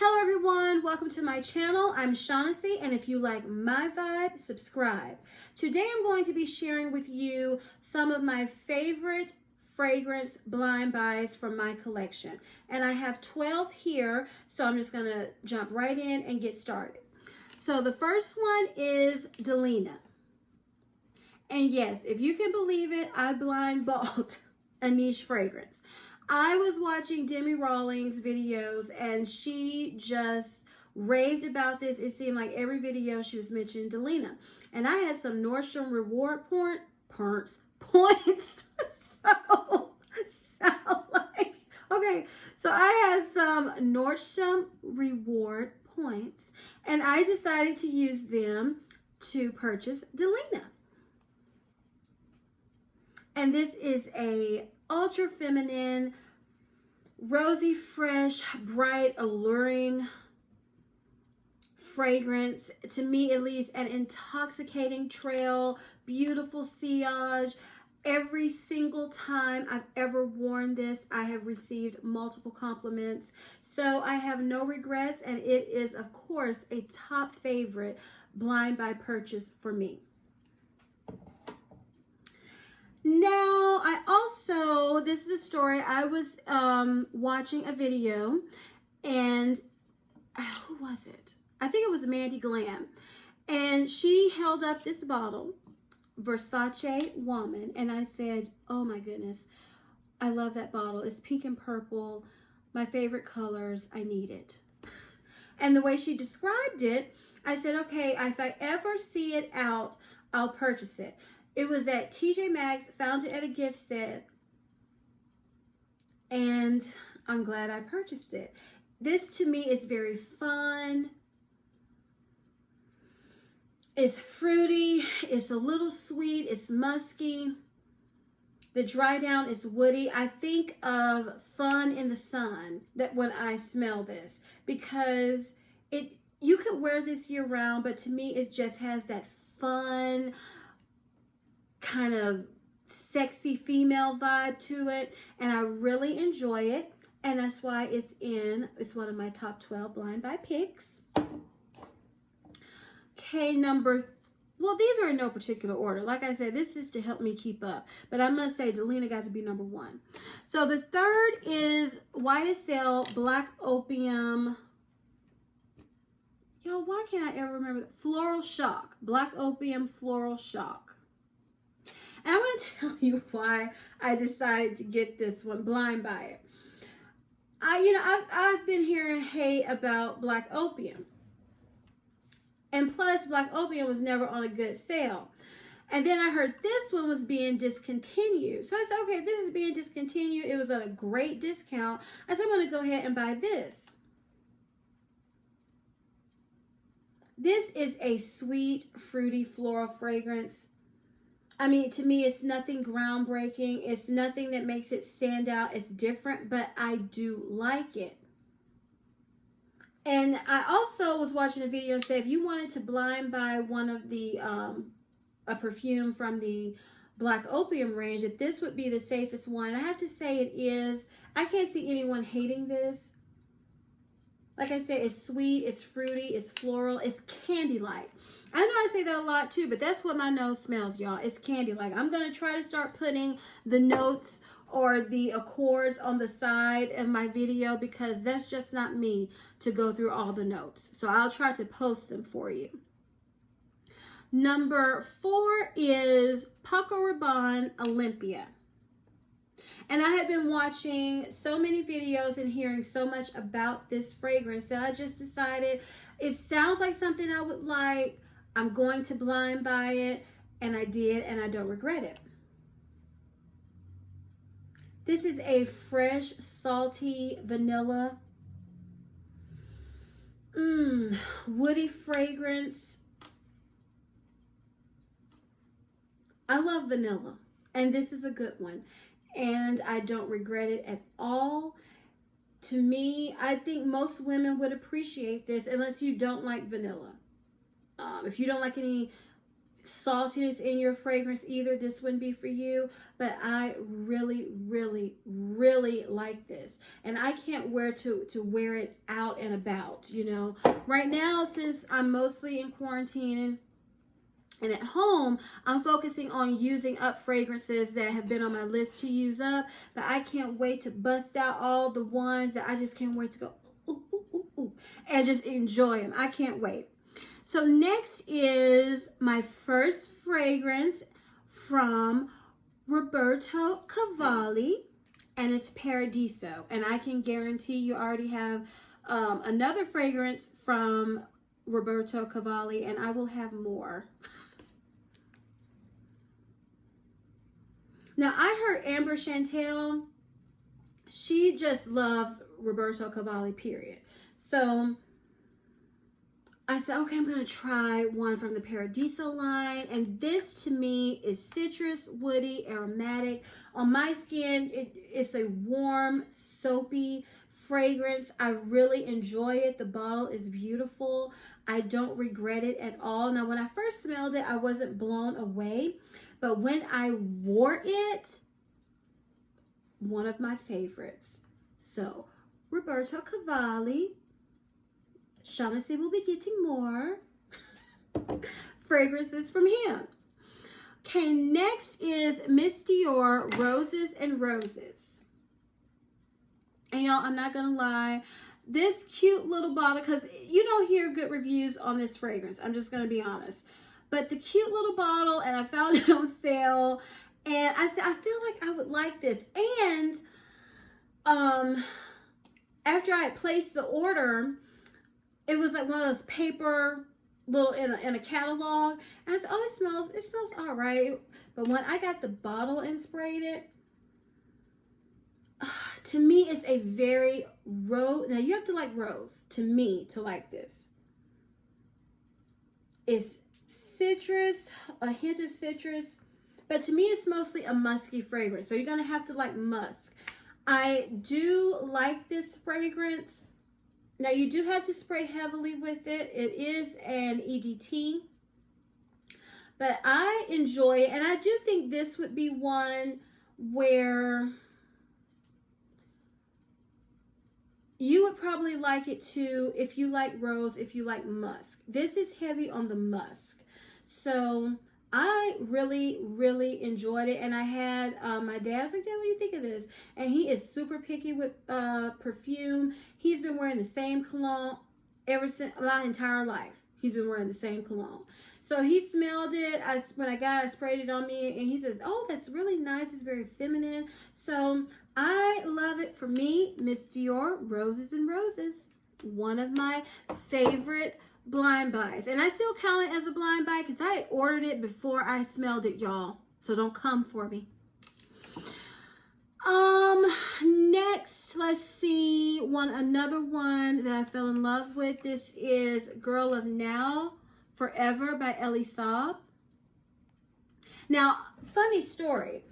Hello everyone, welcome to my channel. I'm Shaughnessy, and if you like my vibe, subscribe. Today I'm going to be sharing with you some of my favorite fragrance blind buys from my collection. And I have 12 here, so I'm just gonna jump right in and get started. So the first one is Delina. And yes, if you can believe it, I blind bought a niche fragrance. I was watching Demi Rawlings videos and she just raved about this. It seemed like every video she was mentioning Delina. And I had some Nordstrom reward points. So I had some Nordstrom reward points and I decided to use them to purchase Delina. And this is a ultra feminine, rosy, fresh, bright, alluring fragrance. To me, at least, an intoxicating trail, beautiful sillage. Every single time I've ever worn this, I have received multiple compliments. So I have no regrets, and it is, of course, a top favorite blind buy purchase for me. Now, this is a story. I was watching a video, and who was it? I think it was Mandy Glam. And she held up this bottle, Versace Woman, and I said, oh my goodness, I love that bottle. It's pink and purple, my favorite colors. I need it. And the way she described it, I said, okay, if I ever see it out, I'll purchase it. It was at TJ Maxx, found it at a gift set, and I'm glad I purchased it. This to me is very fun. It's fruity, it's a little sweet, it's musky. The dry down is woody. I think of fun in the sun that when I smell this, because you could wear this year round, but to me it just has that fun, kind of sexy female vibe to it, and I really enjoy it, and that's why it's one of my top 12 blind buy picks. Okay, well, these are in no particular order. Like I said, this is to help me keep up, but I must say Delina got to be number one. So the third is YSL Black Opium. Yo, why can't I ever remember that? Floral Shock. Black Opium Floral Shock. And I'm going to tell you why I decided to get this one, blind buy it. I've been hearing hate about Black Opium. And plus, Black Opium was never on a good sale. And then I heard this one was being discontinued. So I said, okay, if this is being discontinued, it was at a great discount. I said, I'm going to go ahead and buy this. This is a sweet, fruity, floral fragrance. I mean, to me, it's nothing groundbreaking. It's nothing that makes it stand out. It's different, but I do like it. And I also was watching a video and said, if you wanted to blind buy one of the, a perfume from the Black Opium range, that this would be the safest one. I have to say it is. I can't see anyone hating this. Like I said, it's sweet, it's fruity, it's floral, it's candy-like. I know I say that a lot too, but that's what my nose smells, y'all. It's candy-like. I'm going to try to start putting the notes or the accords on the side of my video, because that's just not me to go through all the notes. So I'll try to post them for you. Number 4 is Paco Rabanne Olimpia. And I had been watching so many videos and hearing so much about this fragrance that I just decided it sounds like something I would like. I'm going to blind buy it, and I did, and I don't regret it. This is a fresh, salty vanilla, woody fragrance. I love vanilla, and this is a good one. And I don't regret it at all. To me, I think most women would appreciate this, unless you don't like vanilla. If you don't like any saltiness in your fragrance either, this wouldn't be for you. But I really, really, really like this, and I can't wear to wear it out and about. You know, right now, since I'm mostly in quarantine and at home, I'm focusing on using up fragrances that have been on my list to use up. But I can't wait to bust out all the ones that I just can't wait to go ooh, ooh, ooh, ooh, and just enjoy them. I can't wait. So next is my first fragrance from Roberto Cavalli, and it's Paradiso. And I can guarantee you already have another fragrance from Roberto Cavalli, and I will have more. Now, I heard Amber Chantel, she just loves Roberto Cavalli, period. So I said, okay, I'm going to try one from the Paradiso line. And this, to me, is citrus, woody, aromatic. On my skin, it's a warm, soapy fragrance. I really enjoy it. The bottle is beautiful. I don't regret it at all. Now, when I first smelled it, I wasn't blown away. But when I wore it, one of my favorites. So, Roberto Cavalli. Shaughnessy will be getting more fragrances from him. Okay, next is Misty Rose Roses and Roses. And y'all, I'm not gonna lie, this cute little bottle, because you don't hear good reviews on this fragrance, I'm just gonna be honest. But the cute little bottle, and I found it on sale, and I said, I feel like I would like this. And after I had placed the order, it was like one of those paper little in a catalog. And I said, oh, it smells all right. But when I got the bottle and sprayed it, to me, it's a very rose. Now, you have to like rose, to me, to like this. It's citrus, a hint of citrus. But to me, it's mostly a musky fragrance. So you're going to have to like musk. I do like this fragrance. Now, you do have to spray heavily with it. It is an EDT. But I enjoy it. And I do think this would be one where you would probably like it too if you like rose, if you like musk. This is heavy on the musk. So I really, really enjoyed it. And I had my dad was like, Dad, what do you think of this? And he is super picky with perfume. He's been wearing the same cologne ever since my entire life. He's been wearing the same cologne. So he smelled it. When I got it, I sprayed it on me. And he said, oh, that's really nice. It's very feminine. So I love it. For me, Miss Dior Roses and Roses. One of my favorite blind buys. And I still count it as a blind buy because I had ordered it before I smelled it, y'all. So don't come for me. Next, let's see. Another one that I fell in love with. This is Girl of Now Forever by Elie Saab. Now, funny story.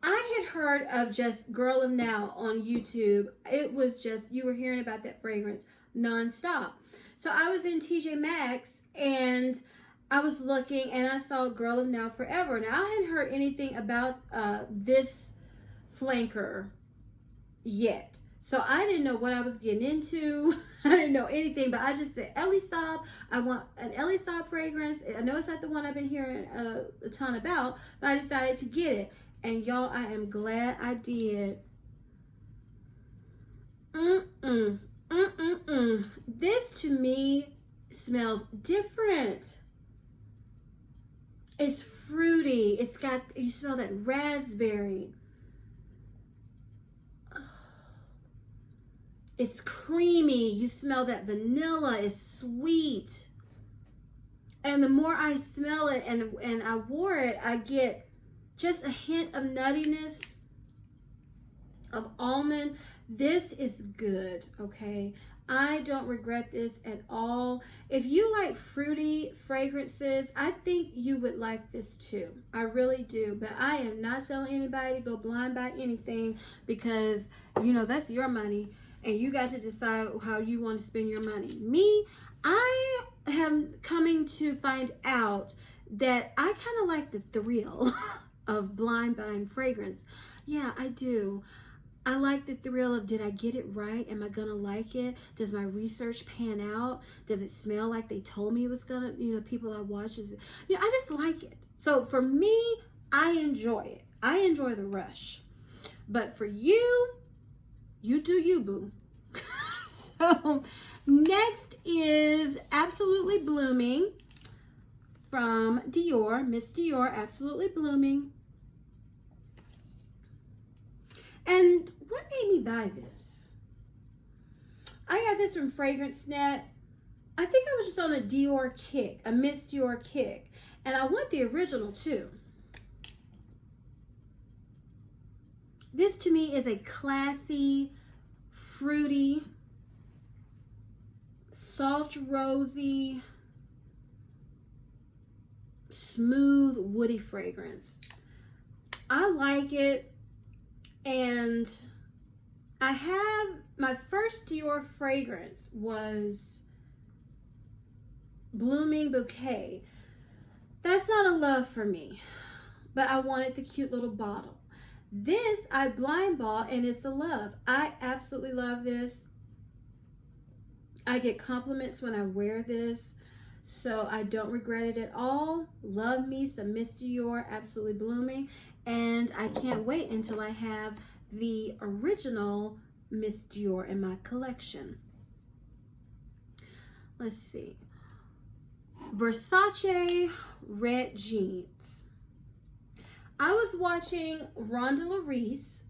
I had heard of just Girl of Now on YouTube. It was just, you were hearing about that fragrance nonstop. So I was in TJ Maxx and I was looking and I saw Girl of Now Forever. Now, I hadn't heard anything about this flanker yet. So I didn't know what I was getting into. I didn't know anything, but I just said, Elie Saab, I want an Elie Saab fragrance. I know it's not the one I've been hearing a ton about, but I decided to get it. And y'all, I am glad I did. This to me smells different. It's fruity. It's got, you smell that raspberry. It's creamy. You smell that vanilla. It's sweet. And the more I smell it and I wore it, I get just a hint of nuttiness, of almond. This is good, okay? I don't regret this at all. If you like fruity fragrances, I think you would like this too. I really do. But I am not telling anybody to go blind buy anything because, you know, that's your money. And you got to decide how you want to spend your money. Me, I am coming to find out that I kind of like the thrill of blind buying fragrance. Yeah, I do. I like the thrill of, did I get it right? Am I gonna like it? Does my research pan out? Does it smell like they told me it was gonna, people I watch is, I just like it. So for me, I enjoy it. I enjoy the rush. But for you, you do you, boo. So next is Absolutely Blooming from Dior, Miss Dior, Absolutely Blooming. And what made me buy this? I got this from Fragrance Net. I think I was just on a Dior kick, a Miss Dior kick. And I want the original too. This to me is a classy, fruity, soft, rosy, smooth, woody fragrance. I like it. And I have, my first Dior fragrance was Blooming Bouquet. That's not a love for me, but I wanted the cute little bottle. This I blind bought, and it's a love. I absolutely love this. I get compliments when I wear this, so I don't regret it at all. Love me some Miss Dior, Absolutely Blooming, and I can't wait until I have the original Miss Dior in my collection. Let's see. Versace Red Jeans. I was watching Rhonda Reese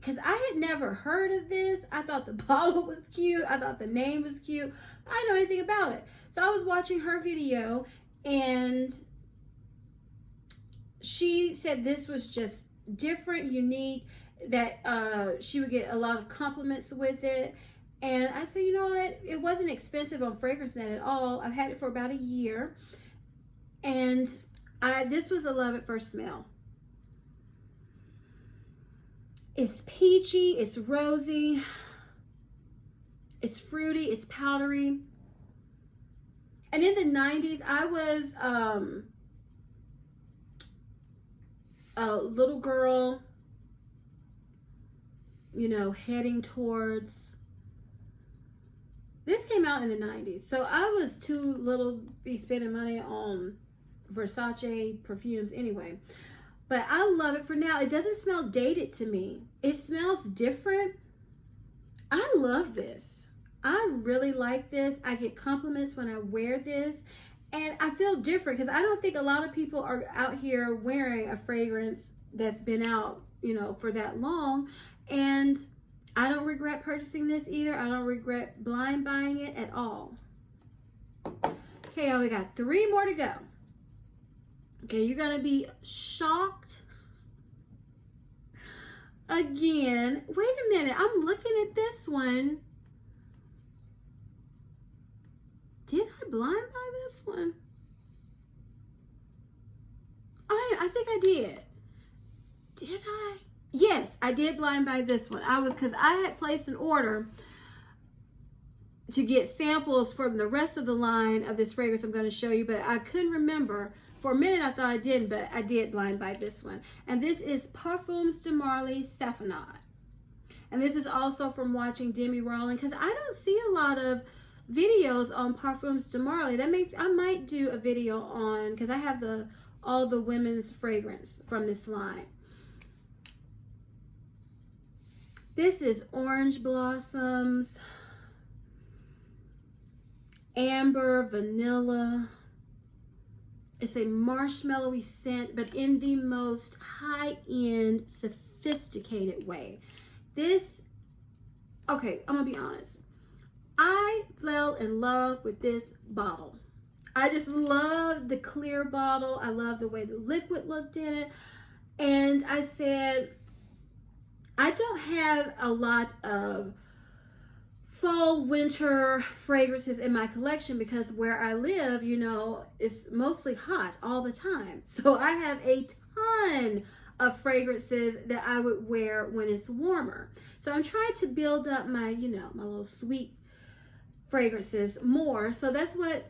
because I had never heard of this. I thought the bottle was cute. I thought the name was cute. I didn't know anything about it. So I was watching her video, and she said this was just different, unique, that she would get a lot of compliments with it. And I said, you know what? It wasn't expensive on Fragrance Net at all. I've had it for about a year. And this was a love at first smell. It's peachy, it's rosy, it's fruity, it's powdery. And in the 90s, I was a little girl, heading towards, this came out in the 90s. So I was too little to be spending money on Versace perfumes anyway. But I love it for now. It doesn't smell dated to me. It smells different. I love this. I really like this. I get compliments when I wear this. And I feel different because I don't think a lot of people are out here wearing a fragrance that's been out, for that long. And I don't regret purchasing this either. I don't regret blind buying it at all. Okay, we got 3 more to go. Okay, you're going to be shocked again. Wait a minute. I'm looking at this one. Did I blind buy this one? Oh, I think I did. Did I? Yes, I did blind buy this one. Because I had placed an order to get samples from the rest of the line of this fragrance I'm going to show you, but I couldn't remember. For a minute, I thought I didn't, but I did blind buy this one. And this is Parfums Marley Saffronade. And this is also from watching Demi Rawlin, because I don't see a lot of videos on Parfums Marley. I might do a video on, because I have all the women's fragrance from this line. This is Orange Blossoms, Amber, Vanilla. It's a marshmallowy scent, but in the most high-end, sophisticated way. Okay, I'm gonna be honest. I fell in love with this bottle. I just love the clear bottle. I love the way the liquid looked in it. And I said, I don't have a lot of fall, winter fragrances in my collection because where I live, it's mostly hot all the time. So I have a ton of fragrances that I would wear when it's warmer. So I'm trying to build up my, my little sweet fragrances more. So that's what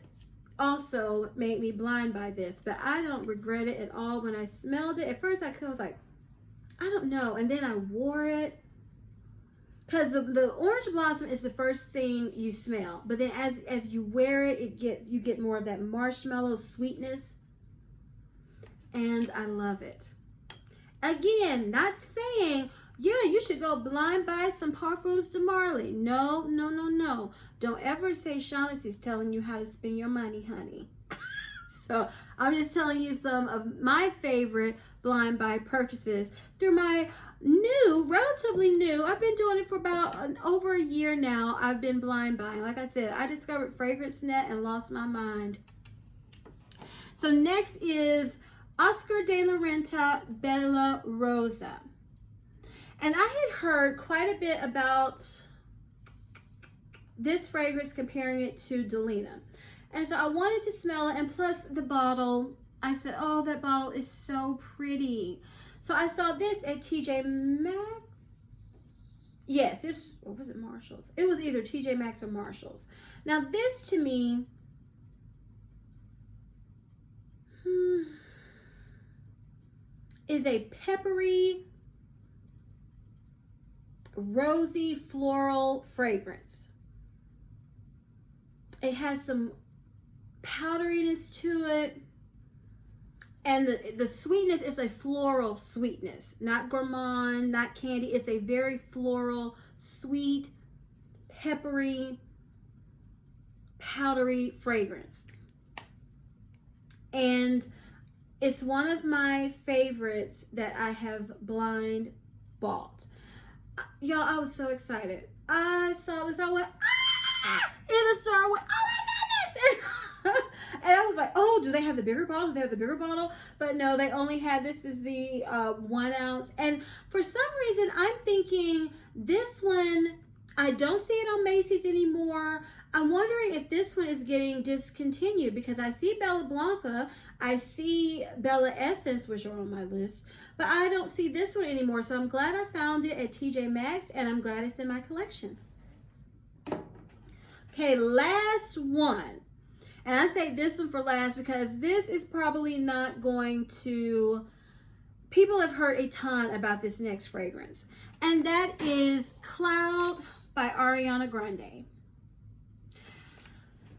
also made me blind by this, but I don't regret it at all. When I smelled it, at first I was like, I don't know, and then I wore it. Because the orange blossom is the first thing you smell, but then as you wear it, you get more of that marshmallow sweetness, and I love it. Again, not saying, yeah, you should go blind buy some Parfums Marley. No, no, no, no. Don't ever say Shaughnessy's telling you how to spend your money, honey. So I'm just telling you some of my favorite blind buy purchases through my relatively new, I've been doing it for about over a year now. I've been blind buying. Like I said, I discovered Fragrance Net and lost my mind. So next is Oscar de la Renta Bella Rosa. And I had heard quite a bit about this fragrance, comparing it to Delina. And so I wanted to smell it, and plus the bottle, I said, oh, that bottle is so pretty. So I saw this at TJ Maxx. Yes, or was it Marshall's? It was either TJ Maxx or Marshall's. Now this to me, is a peppery, rosy, floral fragrance. It has some powderiness to it. And the sweetness is a floral sweetness, not gourmand, not candy. It's a very floral, sweet, peppery, powdery fragrance. And it's one of my favorites that I have blind bought. Y'all, I was so excited. I saw this, I went, ah! In the store, I went, oh my goodness! And I was like, oh, do they have the bigger bottle? Do they have the bigger bottle? But no, they only had, this is the 1 ounce. And for some reason, I'm thinking this one, I don't see it on Macy's anymore. I'm wondering if this one is getting discontinued, because I see Bella Blanca, I see Bella Essence, which are on my list, but I don't see this one anymore. So I'm glad I found it at TJ Maxx, and I'm glad it's in my collection. Okay, last one. And I say this one for last because this is probably not going to, people have heard a ton about this next fragrance. And that is Cloud by Ariana Grande.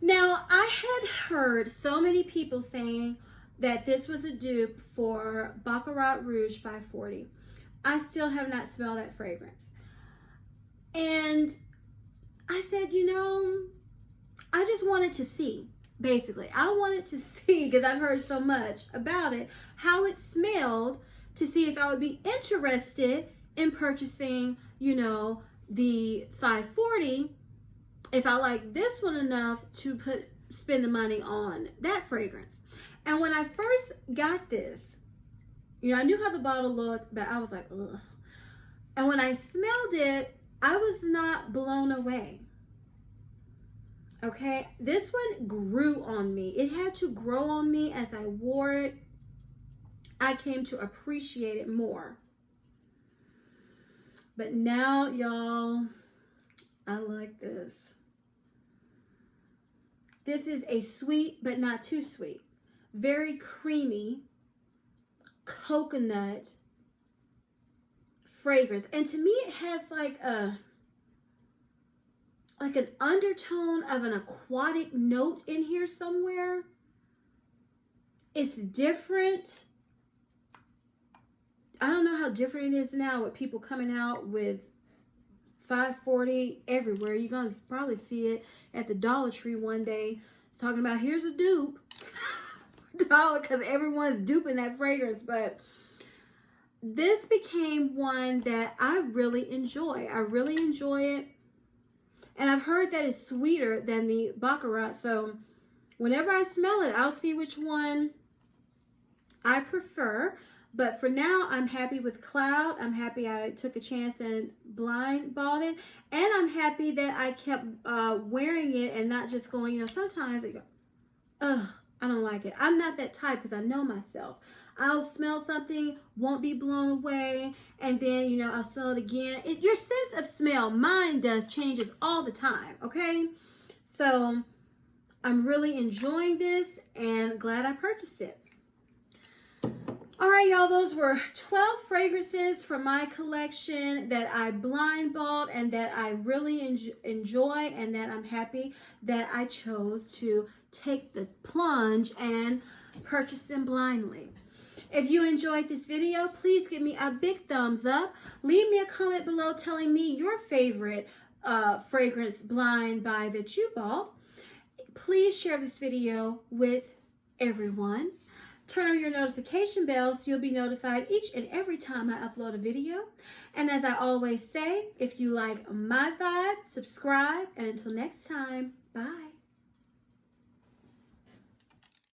Now, I had heard so many people saying that this was a dupe for Baccarat Rouge 540. I still have not smelled that fragrance. And I said, you know, I just wanted to see. Basically, I wanted to see, because I'd heard so much about it, how it smelled, to see if I would be interested in purchasing, you know, the 540, if I like this one enough to spend the money on that fragrance. And when I first got this, you know, I knew how the bottle looked, but I was like, ugh. And when I smelled it, I was not blown away. Okay, this one grew on me. It had to grow on me as I wore it. I came to appreciate it more. But now, y'all, I like this. This is a sweet, but not too sweet. Very creamy, coconut fragrance. And to me, it has like an undertone of an aquatic note in here somewhere. It's different. I don't know how different it is now with people coming out with 540 everywhere. You're going to probably see it at the Dollar Tree one day. It's talking about, here's a dupe. $1, because everyone's duping that fragrance. But this became one that I really enjoy. I really enjoy it. And I've heard that it's sweeter than the Baccarat. So whenever I smell it, I'll see which one I prefer. But for now, I'm happy with Cloud. I'm happy I took a chance and blind bought it. And I'm happy that I kept wearing it and not just going, you know, sometimes I go, ugh, I don't like it. I'm not that type, because I know myself. I'll smell something, won't be blown away, and then, you know, I'll smell it again. Your sense of smell, mine does, changes all the time, okay? So I'm really enjoying this and glad I purchased it. All right, y'all, those were 12 fragrances from my collection that I blind bought and that I really enjoy, and that I'm happy that I chose to take the plunge and purchase them blindly. If you enjoyed this video, please give me a big thumbs up. Leave me a comment below telling me your favorite fragrance blind buy that you bought. Please share this video with everyone. Turn on your notification bell so you'll be notified each and every time I upload a video. And as I always say, if you like my vibe, subscribe. And until next time, bye.